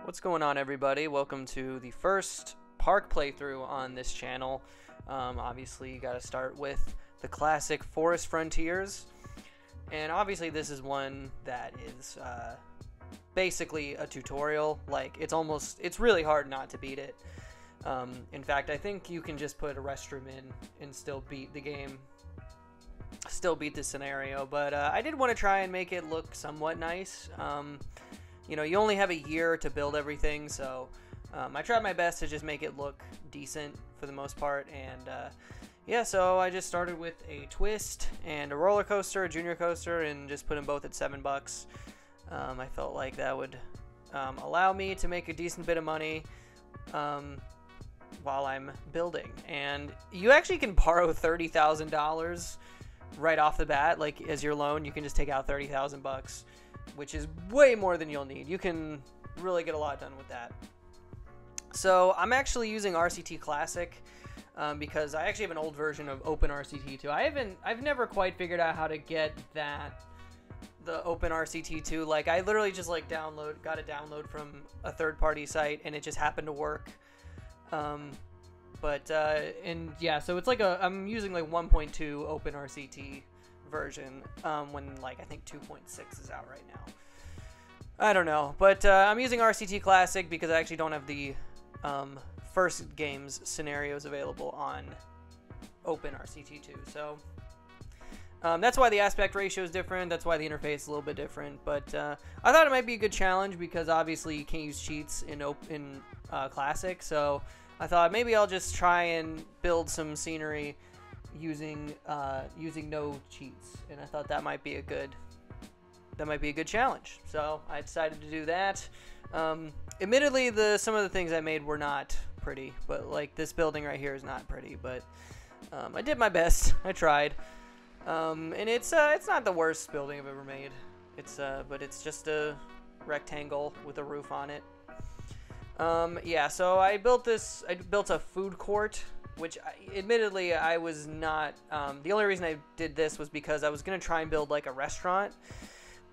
What's going on, everybody? Welcome to the first park playthrough on this channel. Obviously, you got to start with the classic Forest Frontiers, and obviously this is one that is basically a tutorial. Like, it's really hard not to beat it. In fact, I think you can just put a restroom in and still beat the game, still beat the scenario. But I did want to try and make it look somewhat nice. You know, you only have a year to build everything, so I tried my best to just make it look decent for the most part. And yeah, so I just started with a twist and a roller coaster, a junior coaster, and just put them both at $7. I felt like that would allow me to make a decent bit of money while I'm building. And you actually can borrow $30,000 right off the bat, like as your loan. You can just take out $30,000, which is way more than you'll need. You can really get a lot done with that. So I'm actually using RCT Classic because I actually have an old version of OpenRCT2. I've never quite figured out how to get the OpenRCT2. Like, I literally just got a download from a third-party site, and it just happened to work. And yeah, so it's like I'm using like 1.2 OpenRCT version when I think 2.6 is out right now. I don't know, but I'm using RCT Classic because I actually don't have the first game's scenarios available on OpenRCT2. So that's why the aspect ratio is different. That's why the interface is a little bit different. But I thought it might be a good challenge because obviously you can't use cheats in Classic. So I thought maybe I'll just try and build some scenery using no cheats, and I thought that might be a good challenge. So I decided to do that. Admittedly, some of the things I made were not pretty, but like this building right here is not pretty, but I did my best. I tried, and it's not the worst building I've ever made. But it's just a rectangle with a roof on it. Yeah, so I built a food court, which admittedly I was not, the only reason I did this was because I was going to try and build like a restaurant,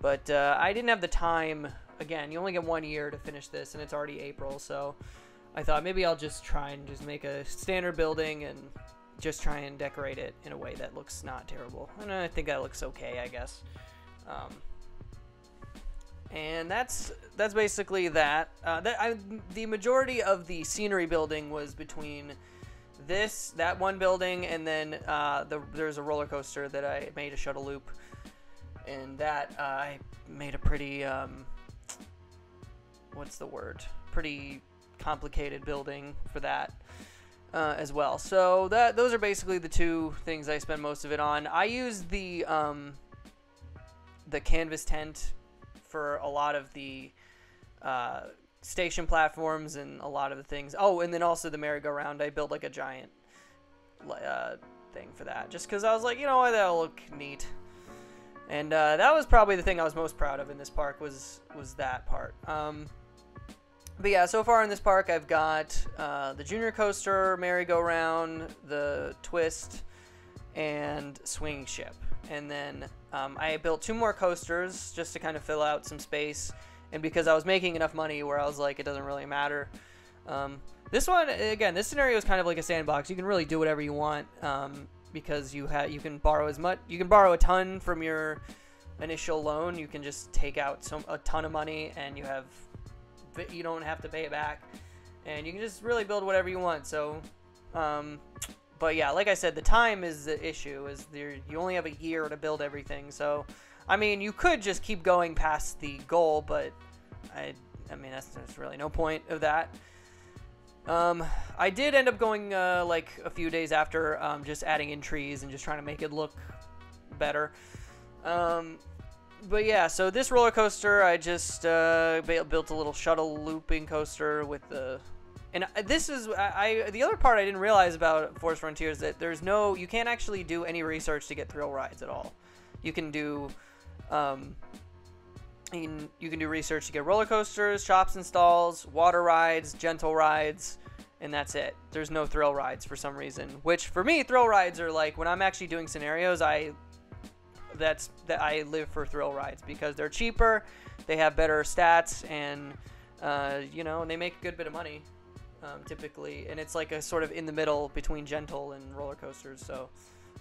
but I didn't have the time. Again, you only get 1 year to finish this, and it's already April, so I thought maybe I'll just try and just make a standard building and just try and decorate it in a way that looks not terrible. And I think that looks okay, I guess. And that's basically that. The majority of the scenery building was between that one building, and then there's a roller coaster that I made a shuttle loop, and that I made a pretty pretty complicated building for that as well. So those are basically the two things I spend most of it on. I use the canvas tent for a lot of the station platforms and a lot of the things. Oh, and then also the merry-go-round. I built like a giant thing for that, just because I was like, you know what, that'll look neat. And that was probably the thing I was most proud of in this park was that part. But yeah, so far in this park, I've got the junior coaster, merry-go-round, the twist, and swinging ship. And then I built 2 more coasters just to kind of fill out some space, and because I was making enough money where I was like, it doesn't really matter. This one, again, this scenario is kind of like a sandbox. You can really do whatever you want because you can borrow a ton from your initial loan. You can just take out a ton of money, and you don't have to pay it back, and you can just really build whatever you want. So but yeah, like I said, the time is the issue. You only have a year to build everything. So, I mean, you could just keep going past the goal, but I mean, there's really no point of that. I did end up going like a few days after, just adding in trees and just trying to make it look better. But yeah, so this roller coaster, I just built a little shuttle looping coaster with the. And this is the other part I didn't realize about Forest Frontiers, that you can't actually do any research to get thrill rides at all. You can do you can do research to get roller coasters, shops and stalls, water rides, gentle rides, and that's it. There's no thrill rides for some reason. Which for me, thrill rides are like when I'm actually doing scenarios. I live for thrill rides because they're cheaper, they have better stats, and You know, and they make a good bit of money, typically, and it's like a sort of in the middle between gentle and roller coasters, so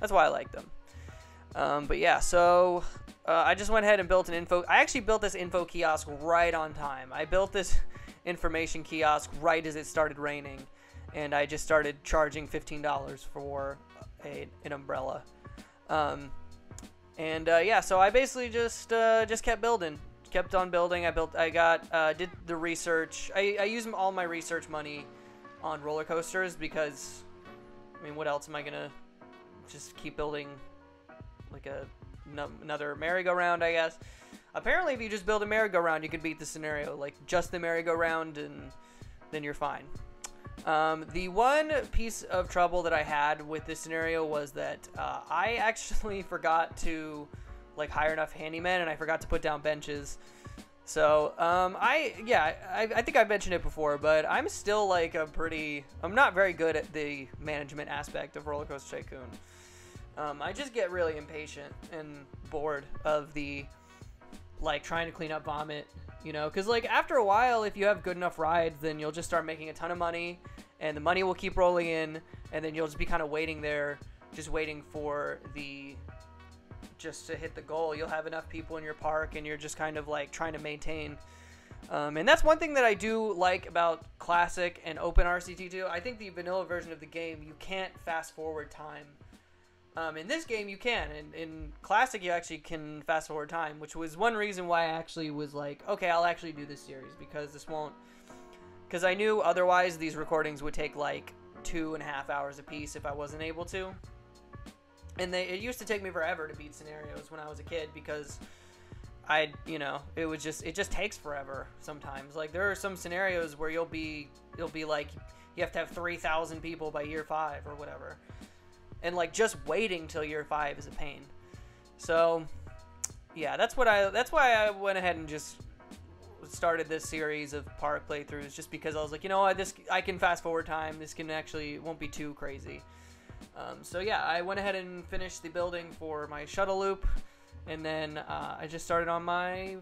that's why I like them. But yeah, so I just went ahead and built an info. I actually built this info kiosk right on time. I built this information kiosk right as it started raining, and I just started charging $15 for an umbrella. Yeah, so I basically just kept building. Kept on building. Did the research. I used all my research money on roller coasters because, I mean, what else am I gonna just keep building? Like another merry-go-round, I guess. Apparently, if you just build a merry-go-round, you can beat the scenario. Like just the merry-go-round, and then you're fine. The one piece of trouble that I had with this scenario was that I actually forgot to like hire enough handymen, and I forgot to put down benches. So I think I've mentioned it before, but I'm still like I'm not very good at the management aspect of Rollercoaster Tycoon. I just get really impatient and bored of the like trying to clean up vomit, you know, because like after a while, if you have good enough rides, then you'll just start making a ton of money, and the money will keep rolling in, and then you'll just be kind of waiting there, just waiting for just to hit the goal. You'll have enough people in your park, and you're just kind of like trying to maintain. And that's one thing that I do like about Classic and Open RCT2. I think the vanilla version of the game, you can't fast forward time. In this game, you can. In Classic, you actually can fast forward time, which was one reason why I actually was like, okay, I'll actually do this series, because I knew otherwise these recordings would take like 2.5 hours a piece if I wasn't able to. And it used to take me forever to beat scenarios when I was a kid because it just takes forever sometimes. Like there are some scenarios where it'll be like you have to have 3,000 people by year 5 or whatever. And like just waiting till year 5 is a pain. So yeah, that's why I went ahead and just started this series of park playthroughs, just because I was like, you know what, I can fast forward time. This won't be too crazy. So yeah, I went ahead and finished the building for my shuttle loop, and then I just started on my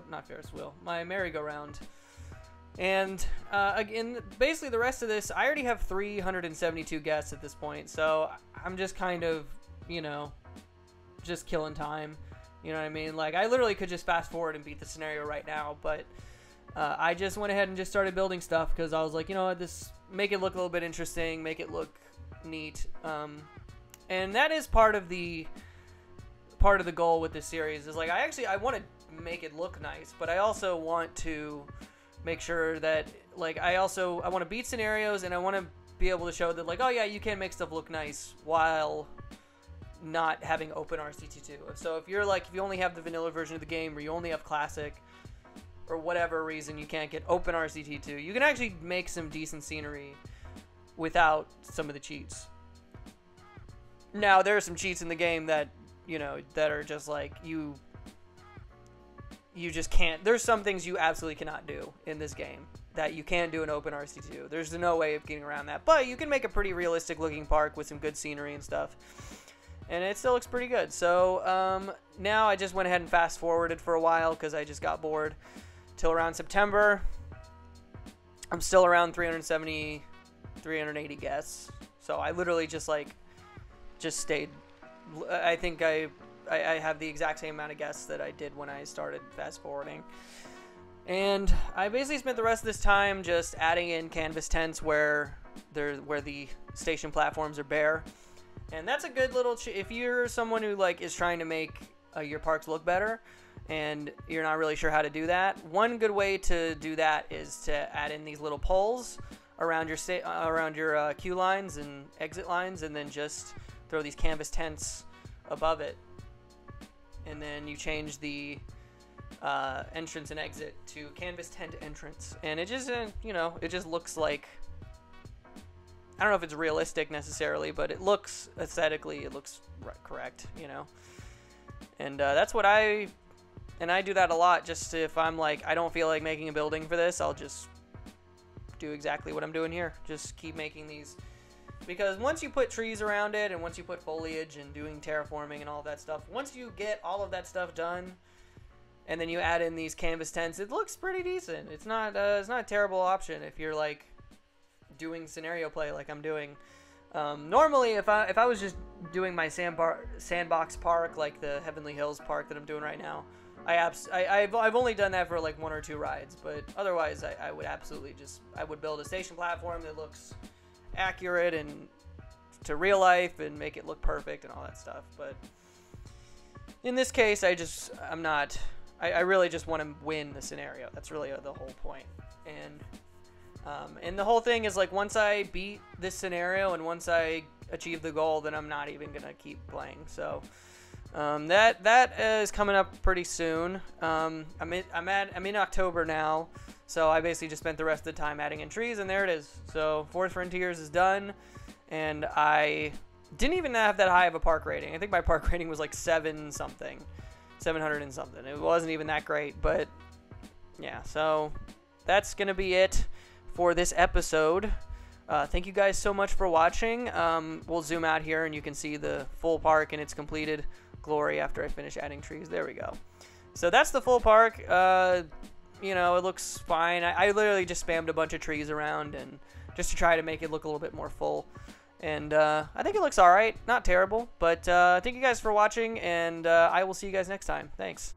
not Ferris wheel, my merry-go-round. And again, basically the rest of this, I already have 372 guests at this point, so I'm just kind of, just killing time. You know what I mean? Like, I literally could just fast forward and beat the scenario right now, but I just went ahead and just started building stuff because I was like, you know what, make it look a little bit interesting, make it look neat. And that is part of the goal with this series, is like, I want to make it look nice, but I also want to make sure that, like, I want to beat scenarios, and I want to be able to show that, like, oh yeah, you can make stuff look nice while not having Open RCT2. So if you only have the vanilla version of the game, or you only have Classic, or whatever reason you can't get Open RCT2, you can actually make some decent scenery without some of the cheats. Now, there are some cheats in the game that, that are just like, you just can't. There's some things you absolutely cannot do in this game that you can't do in Open RC2. There's no way of getting around that. But you can make a pretty realistic looking park with some good scenery and stuff. And it still looks pretty good. So now I just went ahead and fast forwarded for a while because I just got bored. Till around September. I'm still around 370, 380 guests. So I literally just stayed. I think I have the exact same amount of guests that I did when I started fast forwarding. And I basically spent the rest of this time just adding in canvas tents where the station platforms are bare. And that's a good little if you're someone who is trying to make your parks look better and you're not really sure how to do that, one good way to do that is to add in these little poles around your queue lines and exit lines, and then just throw these canvas tents above it. And then you change the entrance and exit to canvas tent entrance, and it just it just looks like, I don't know if it's realistic necessarily, but it looks aesthetically, it looks correct, and that's what I do that a lot. Just if I'm like, I don't feel like making a building for this, I'll just do exactly what I'm doing here, just keep making these. Because once you put trees around it, and once you put foliage and doing terraforming and all that stuff, once you get all of that stuff done, and then you add in these canvas tents, it looks pretty decent. It's not a terrible option if you're like doing scenario play like I'm doing. Normally, if I was just doing my sandbox park, like the Heavenly Hills park that I'm doing right now, I've only done that for like 1 or 2 rides, but otherwise I would absolutely I would build a station platform that looks accurate and to real life and make it look perfect and all that stuff. But in this case, I really just want to win the scenario. That's really the whole point. And the whole thing is like, once I beat this scenario and once I achieve the goal, then I'm not even gonna keep playing. So that is coming up pretty soon. I'm in October now, so I basically just spent the rest of the time adding in trees, and there it is. So Forest Frontiers is done, and I didn't even have that high of a park rating. I think my park rating was like 700 and something. It wasn't even that great, but yeah. So that's gonna be it for this episode. Thank you guys so much for watching. We'll zoom out here and you can see the full park in its completed glory after I finish adding trees. There we go. So that's the full park. You know, it looks fine. I literally just spammed a bunch of trees around and just to try to make it look a little bit more full. And I think it looks alright. Not terrible. But thank you guys for watching, and I will see you guys next time. Thanks.